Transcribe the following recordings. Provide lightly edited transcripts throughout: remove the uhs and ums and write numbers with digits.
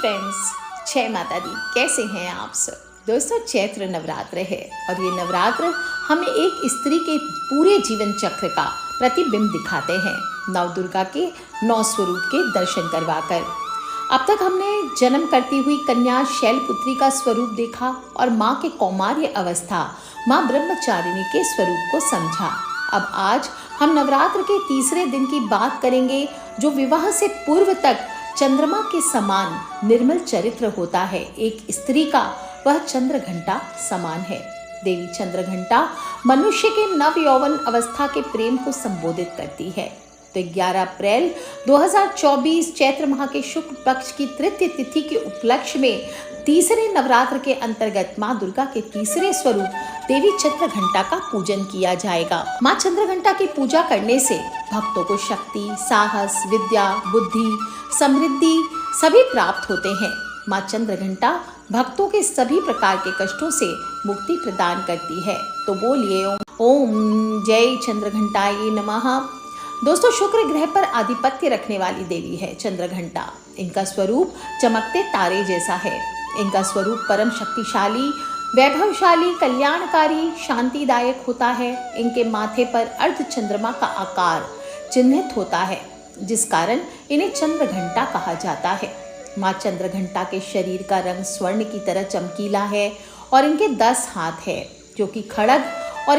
Friends, जय माता दी। कैसे हैं आप सब दोस्तों? चैत्र नवरात्र है और ये नवरात्र हमें एक स्त्री के पूरे जीवन चक्र का प्रतिबिंब दिखाते हैं, नवदुर्गा के 9 स्वरूप के दर्शन करवाकर। अब तक हमने जन्म करती हुई कन्या शैलपुत्री का स्वरूप देखा और माँ के कौमार्य अवस्था माँ ब्रह्मचारिणी के स्वरूप को समझा। अब आज हम नवरात्र के तीसरे दिन की बात करेंगे, जो विवाह से पूर्व तक चंद्रमा के समान निर्मल चरित्र होता है। एक स्त्री का वह चंद्रघंटा समान है। देवी चंद्रघंटा मनुष्य के नव यौवन अवस्था के प्रेम को संबोधित करती है। तो 11 अप्रैल 2024 चैत्र माह के शुक्ल पक्ष की तृतीय तिथि के उपलक्ष्य में तीसरे नवरात्र के अंतर्गत माँ दुर्गा के तीसरे स्वरूप देवी चंद्रघंटा का पूजन किया जाएगा। माँ चंद्रघंटा की पूजा करने से भक्तों को शक्ति, साहस, विद्या, बुद्धि, समृद्धि सभी प्राप्त होते हैं। माँ चंद्रघंटा भक्तों के सभी प्रकार के कष्टों से मुक्ति प्रदान करती है। तो बोलिए ओम जय चंद्रघंटाय नमः। दोस्तों, शुक्र ग्रह पर आधिपत्य रखने वाली देवी है चंद्रघंटा। इनका स्वरूप चमकते तारे जैसा है। इनका स्वरूप परम शक्तिशाली, वैभवशाली, कल्याणकारी, शांतिदायक होता है। इनके माथे पर अर्ध चंद्रमा का आकार चिन्हित होता है, जिस कारण इन्हें चंद्रघंटा कहा जाता है। माँ चंद्रघंटा के शरीर का रंग स्वर्ण की तरह चमकीला है और इनके 10 हाथ है, जो कि खड़ग और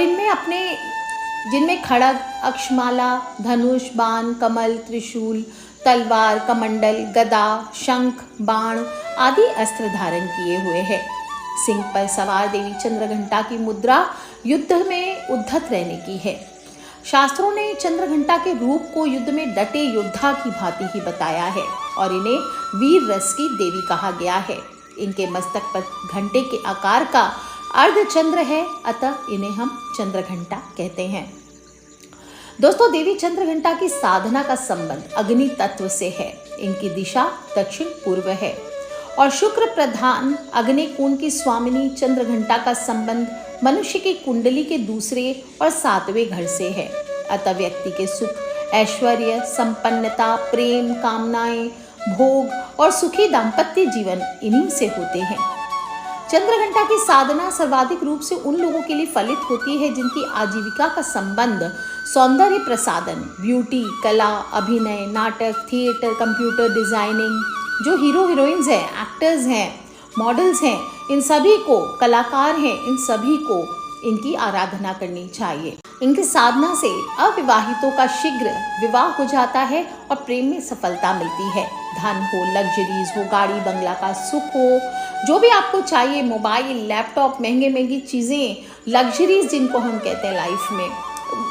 जिनमें खड़ग, अक्षमाला, धनुष, बाण, कमल, त्रिशूल, तलवार, कमंडल, गदा, शंख, बाण आदि अस्त्र धारण किए हुए हैं। सिंह पर सवार देवी चंद्रघंटा की मुद्रा युद्ध में उद्धत रहने की है। शास्त्रों ने चंद्रघंटा के रूप को युद्ध में डटे योद्धा की भांति ही बताया है और इन्हें वीर रस की देवी कहा गया है। इनके मस्तक पर घंटे के आकार का अर्धचंद्र है, अतः इन्हें हम चंद्रघंटा कहते हैं। दोस्तों, देवी चंद्रघंटा की साधना का संबंध अग्नि तत्व से है। इनकी दिशा दक्षिण पूर्व है और शुक्र प्रधान अग्निकोण की स्वामिनी चंद्रघंटा का संबंध मनुष्य की कुंडली के दूसरे और 7वें घर से है। अतः व्यक्ति के सुख, ऐश्वर्य, संपन्नता, प्रेम, कामनाएं, भोग और सुखी दाम्पत्य जीवन इन्हीं से होते हैं। चंद्रघंटा की साधना सर्वाधिक रूप से उन लोगों के लिए फलित होती है जिनकी आजीविका का संबंध सौंदर्य प्रसाधन, ब्यूटी, कला, अभिनय, नाटक, थिएटर, कंप्यूटर डिजाइनिंग, जो हीरो हीरोइंस हैं, एक्टर्स हैं, मॉडल्स हैं, इन सभी को, कलाकार हैं, इन सभी को इनकी आराधना करनी चाहिए। इनकी साधना से अविवाहितों का शीघ्र विवाह हो जाता है और प्रेम में सफलता मिलती है। धन हो, लग्जरीज हो, गाड़ी बंगला का सुख हो, जो भी आपको चाहिए, मोबाइल, लैपटॉप, महंगे महंगी चीज़ें, लग्जरीज जिनको हम कहते हैं लाइफ में,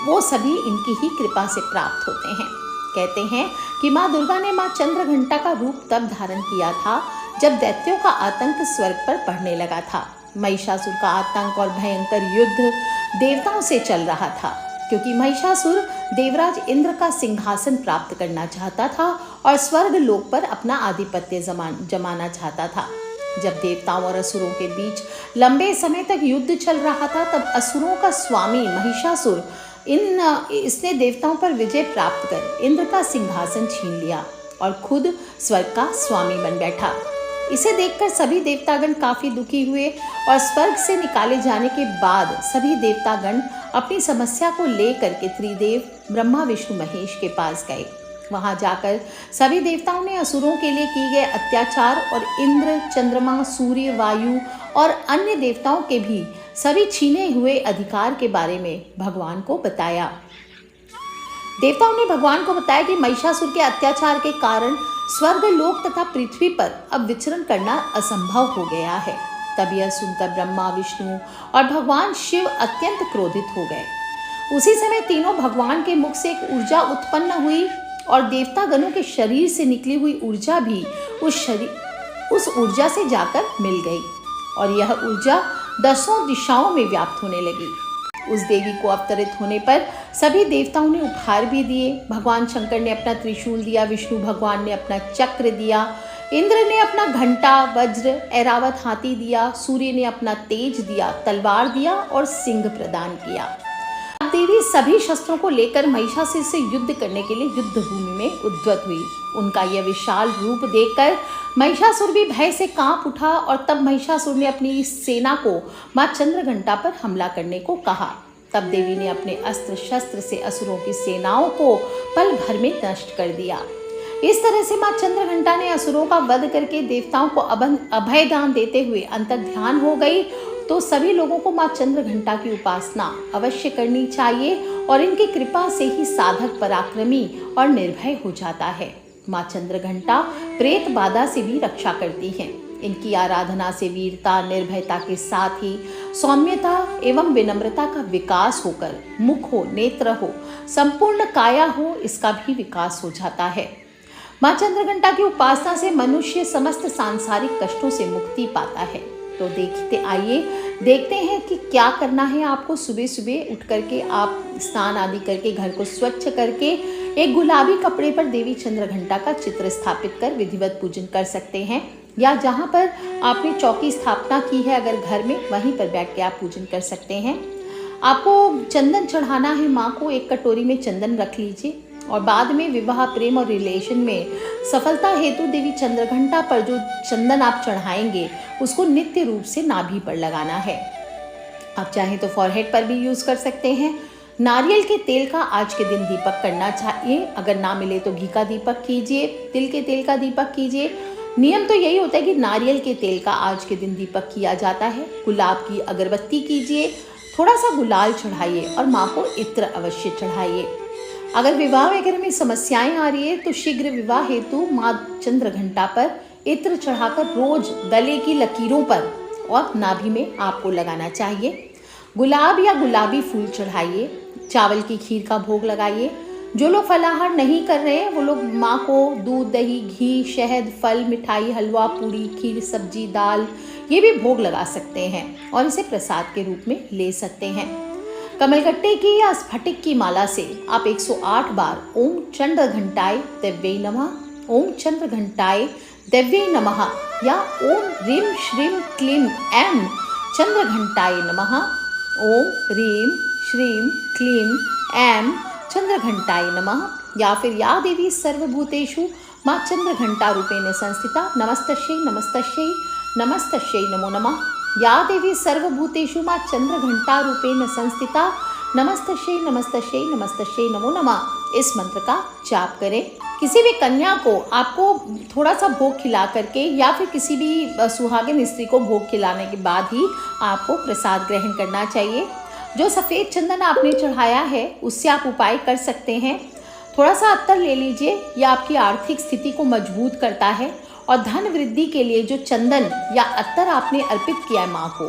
वो सभी इनकी ही कृपा से प्राप्त होते हैं। कहते हैं कि माँ दुर्गा ने माँ चंद्रघंटा का रूप तब धारण किया था जब दैत्यों का आतंक स्वर्ग पर बढ़ने लगा था। महिषासुर का आतंक और भयंकर युद्ध देवताओं से चल रहा था, क्योंकि महिषासुर देवराज इंद्र का सिंहासन प्राप्त करना चाहता था और स्वर्ग लोक पर अपना आधिपत्य जमाना चाहता था। जब देवताओं और असुरों के बीच लंबे समय तक युद्ध चल रहा था, तब असुरों का स्वामी महिषासुर इसने देवताओं पर विजय प्राप्त कर इंद्र का सिंहासन छीन लिया और खुद स्वर्ग का स्वामी बन बैठा। इसे देखकर सभी देवतागण काफी दुखी हुए और स्वर्ग से निकाले जाने के बाद सभी देवतागण अपनी समस्या को लेकर के त्रिदेव ब्रह्मा, विष्णु, महेश के पास गए। वहां जाकर सभी देवताओं ने असुरों के लिए किए गए अत्याचार और इंद्र, चंद्रमा, सूर्य, वायु और अन्य देवताओं के भी सभी छीने हुए अधिकार के बारे में भगवान को बताया। देवताओं ने भगवान को बताया कि महिषासुर के अत्याचार के कारण स्वर्ग लोक तथा पृथ्वी पर अब विचरण करना असंभव हो गया है। तब यह सुनकर ब्रह्मा, विष्णु और भगवान शिव अत्यंत क्रोधित हो गए। उसी समय तीनों भगवान के मुख से एक ऊर्जा उत्पन्न हुई और देवतागणों के शरीर से निकली हुई ऊर्जा भी उस ऊर्जा से जाकर मिल गई और यह ऊर्जा 10 दिशाओं में व्याप्त होने लगी। उस देवी को अवतरित होने पर सभी देवताओं ने उपहार भी दिए। भगवान शंकर ने अपना त्रिशूल दिया, विष्णु भगवान ने अपना चक्र दिया, इंद्र ने अपना घंटा, वज्र, ऐरावत हाथी दिया, सूर्य ने अपना तेज दिया, तलवार दिया और सिंह प्रदान किया। देवी सभी शस्त्रों को लेकर महिषासुर से युद्ध करने के लिए युद्ध भूमि में उद्यत हुई। उनका यह विशाल रूप देखकर महिषासुर भी भय से कांप उठा और तब महिषासुर ने अपनी सेना को मां चंद्रघंटा पर हमला करने को कहा। तब देवी ने अपने अस्त्र शस्त्र से असुरों की सेनाओं को पल भर में नष्ट कर दिया। इस तरह से मां चंद्रघंटा ने असुरों का वध करके देवताओं को अभय दान देते हुए अंतर्ध्यान हो गई। तो सभी लोगों को मां चंद्रघंटा की उपासना अवश्य करनी चाहिए और इनकी कृपा से ही साधक पराक्रमी और निर्भय हो जाता है। मां चंद्रघंटा प्रेत बाधा से भी रक्षा करती हैं। इनकी आराधना से वीरता निर्भयता के साथ ही सौम्यता एवं विनम्रता का विकास होकर मुख हो, नेत्र हो, संपूर्ण काया हो, इसका भी विकास हो जाता है। मां चंद्रघंटा की उपासना से मनुष्य समस्त सांसारिक कष्टों से मुक्ति पाता है। तो देखते हैं कि क्या करना है आपको। सुबह सुबह उठ करके आप स्नान आदि करके घर को स्वच्छ करके एक गुलाबी कपड़े पर देवी चंद्रघंटा का चित्र स्थापित कर विधिवत पूजन कर सकते हैं, या जहाँ पर आपने चौकी स्थापना की है अगर घर में, वहीं पर बैठ के आप पूजन कर सकते हैं। आपको चंदन चढ़ाना है माँ को। एक कटोरी में चंदन रख लीजिए और बाद में विवाह प्रेम और रिलेशन में सफलता हेतु देवी चंद्रघंटा पर जो चंदन आप चढ़ाएंगे उसको नित्य रूप से नाभि पर लगाना है। आप चाहें तो फॉरहेड पर भी यूज़ कर सकते हैं। नारियल के तेल का आज के दिन दीपक करना चाहिए। अगर ना मिले तो घी का दीपक कीजिए, तिल के तेल का दीपक कीजिए। नियम तो यही होता है कि नारियल के तेल का आज के दिन दीपक किया जाता है। गुलाब की अगरबत्ती कीजिए, थोड़ा सा गुलाल चढ़ाइए और माँ को इत्र अवश्य चढ़ाइए। अगर विवाह वगैरह में समस्याएं आ रही है तो शीघ्र विवाह हेतु माँ चंद्रघंटा पर इत्र चढ़ाकर रोज गले की लकीरों पर और नाभि में आपको लगाना चाहिए। गुलाब या गुलाबी फूल चढ़ाइए। चावल की खीर का भोग लगाइए। जो लोग फलाहार नहीं कर रहे हैं वो लोग माँ को दूध, दही, घी, शहद, फल, मिठाई, हलवा, पूरी, खीर, सब्जी, दाल ये भी भोग लगा सकते हैं और इसे प्रसाद के रूप में ले सकते हैं। कमलगट्टे की या स्फटिक की माला से आप 108 बार ओम चंद्रघंटाय दिव्यै नमः, ओम चंद्रघंटाय दिव्यै नमः या ओम रीम श्रीम क्लीम ऐं चंद्रघंटाय नमः, ओम रीम श्रीम क्लीम ऐं चंद्रघंटाय नमः, या फिर या देवी सर्वभूतेषु मां चंद्रघंटा रूपेण संस्थिता नमस्तस्यै नमस्तस्यै नमस्तस्यै नमो नमः, या देवी सर्वभूतेषु मां चंद्रघंटा रूपेण संस्थिता नमस्तस्यै नमस्तस्यै नमस्तस्यै नमो नमः। इस मंत्र का जाप करें। किसी भी कन्या को आपको थोड़ा सा भोग खिला करके या फिर किसी भी सुहागिन स्त्री को भोग खिलाने के बाद ही आपको प्रसाद ग्रहण करना चाहिए। जो सफ़ेद चंदन आपने चढ़ाया है उससे आप उपाय कर सकते हैं। थोड़ा सा अत्तर ले लीजिए, यह आपकी आर्थिक स्थिति को मजबूत करता है और धन वृद्धि के लिए जो चंदन या अत्तर आपने अर्पित किया है माँ को,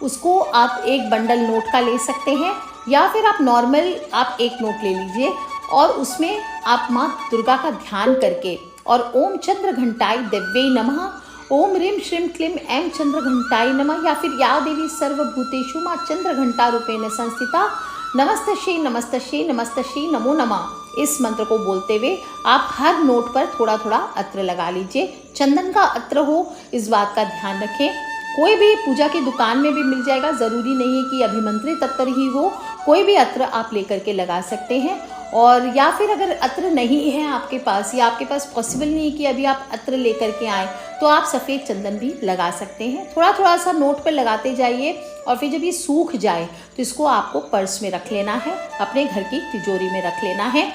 उसको आप एक बंडल नोट का ले सकते हैं या फिर आप नॉर्मल आप एक नोट ले लीजिए और उसमें आप माँ दुर्गा का ध्यान करके और ओम चंद्रघंटाय दिव्यै नमः, ओम रीम श्रीम क्लीम ऐं चंद्रघंटाय नमः या फिर या देवी सर्वभूतेषु मां चंद्रघंटा रूपेण संस्थिता नमस्तस्यै नमस्तस्यै नमस्तस्यै नमो नमः। इस मंत्र को बोलते हुए आप हर नोट पर थोड़ा थोड़ा अत्र लगा लीजिए। चंदन का अत्र हो इस बात का ध्यान रखें। कोई भी पूजा की दुकान में भी मिल जाएगा, ज़रूरी नहीं है कि अभिमंत्रित अत्र ही हो, कोई भी अत्र आप लेकर के लगा सकते हैं। और या फिर अगर अत्र नहीं है आपके पास या आपके पास पॉसिबल नहीं है कि अभी आप अत्र लेकर के आएँ, तो आप सफ़ेद चंदन भी लगा सकते हैं। थोड़ा थोड़ा सा नोट पर लगाते जाइए और फिर जब ये सूख जाए तो इसको आपको पर्स में रख लेना है, अपने घर की तिजोरी में रख लेना है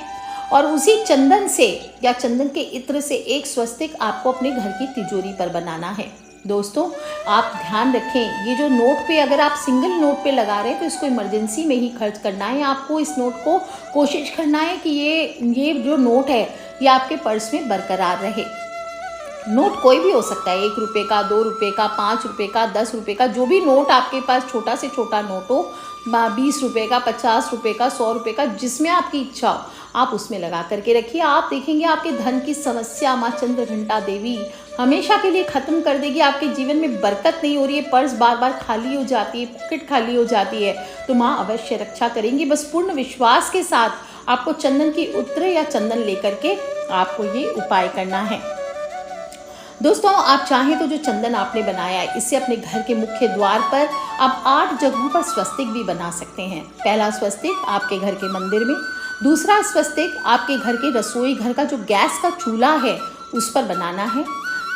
और उसी चंदन से या चंदन के इत्र से एक स्वस्तिक आपको अपने घर की तिजोरी पर बनाना है। दोस्तों आप ध्यान रखें, ये जो नोट पे अगर आप सिंगल नोट पे लगा रहे हैं तो इसको इमरजेंसी में ही खर्च करना है। आपको इस नोट को कोशिश करना है कि ये जो नोट है ये आपके पर्स में बरकरार रहे। नोट कोई भी हो सकता है, 1 रुपये का, 2 रुपये का, 5 रुपये का, 10 रुपये का, जो भी नोट आपके पास छोटा से छोटा नोट हो, 20 रुपये का, 50 रुपये का, 100 रुपये का, जिसमें आपकी इच्छा हो आप उसमें लगा करके रखिए। आप देखेंगे आपके धन की समस्या माँ चंद्रघंटा देवी हमेशा के लिए ख़त्म कर देगी। आपके जीवन में बरकत नहीं हो रही है, पर्स बार बार खाली हो जाती है, पॉकेट खाली हो जाती है, तो माँ अवश्य रक्षा करेंगी। बस पूर्ण विश्वास के साथ आपको चंदन की उत्र या चंदन लेकर के आपको ये उपाय करना है। दोस्तों आप चाहें तो जो चंदन आपने बनाया है इससे अपने घर के मुख्य द्वार पर आप 8 जगहों पर स्वस्तिक भी बना सकते हैं। पहला स्वस्तिक आपके घर के मंदिर में, दूसरा स्वस्तिक आपके घर के रसोई घर का जो गैस का चूल्हा है उस पर बनाना है,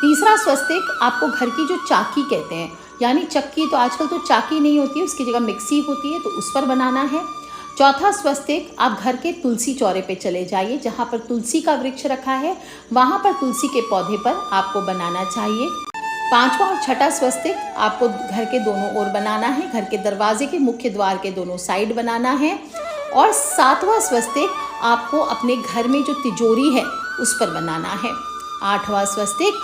तीसरा स्वस्तिक आपको घर की जो चाकी कहते हैं यानी चक्की, तो आजकल तो चाकी नहीं होती है, उसकी जगह मिक्सी होती है, तो उस पर बनाना है। चौथा स्वस्तिक आप घर के तुलसी चौरे पे चले जाइए, जहाँ पर तुलसी का वृक्ष रखा है वहाँ पर तुलसी के पौधे पर आपको बनाना चाहिए। पांचवा और छठा स्वस्तिक आपको घर के दोनों ओर बनाना है, घर के दरवाजे के मुख्य द्वार के दोनों साइड बनाना है। और सातवां स्वस्तिक आपको अपने घर में जो तिजोरी है उस पर बनाना है। आठवां स्वस्तिक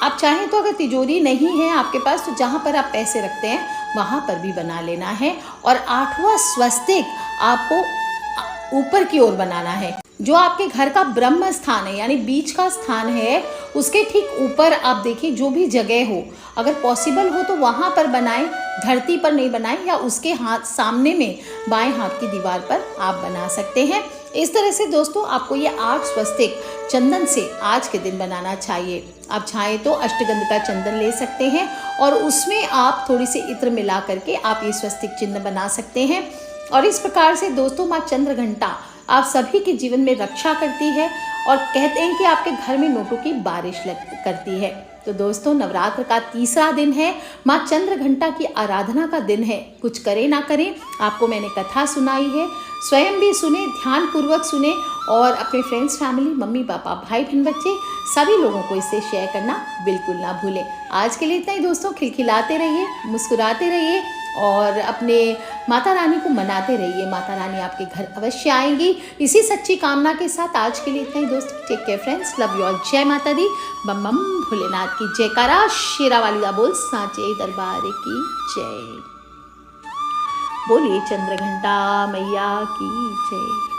आप चाहें तो अगर तिजोरी नहीं है आपके पास तो जहाँ पर आप पैसे रखते हैं वहाँ पर भी बना लेना है। और आठवां स्वस्तिक आपको ऊपर की ओर बनाना है, जो आपके घर का ब्रह्म स्थान है यानी बीच का स्थान है उसके ठीक ऊपर आप देखिए जो भी जगह हो, अगर पॉसिबल हो तो वहाँ पर बनाएं, धरती पर नहीं बनाएं, या उसके हाथ सामने में बाएं हाथ की दीवार पर आप बना सकते हैं। इस तरह से दोस्तों आपको ये 8 स्वस्तिक चंदन से आज के दिन बनाना चाहिए। आप चाहें तो अष्टगंध का चंदन ले सकते हैं और उसमें आप थोड़ी सी इत्र मिला करके आप ये स्वस्तिक चिन्ह बना सकते हैं। और इस प्रकार से दोस्तों माँ चंद्रघंटा आप सभी के जीवन में रक्षा करती है और कहते हैं कि आपके घर में नोटों की बारिश करती है। तो दोस्तों नवरात्र का तीसरा दिन है, माँ चंद्रघंटा की आराधना का दिन है। कुछ करें ना करें, आपको मैंने कथा सुनाई है, स्वयं भी सुने, ध्यान पूर्वक सुने और अपने फ्रेंड्स, फैमिली, मम्मी पापा, भाई बहन, बच्चे सभी लोगों को इसे शेयर करना बिल्कुल ना भूलें। आज के लिए इतना ही दोस्तों, खिलखिलाते रहिए, मुस्कुराते रहिए और अपने माता रानी को मनाते रहिए। माता रानी आपके घर अवश्य आएंगी। इसी सच्ची कामना के साथ आज के लिए इतना ही दोस्तों। Take care friends, love you all. जय माता दी, बम बम भोलेनाथ की जयकारा, शेरा वाली दा बोल, सांचे दरबार की जय। बोलिए चंद्रघंटा मैया की जय।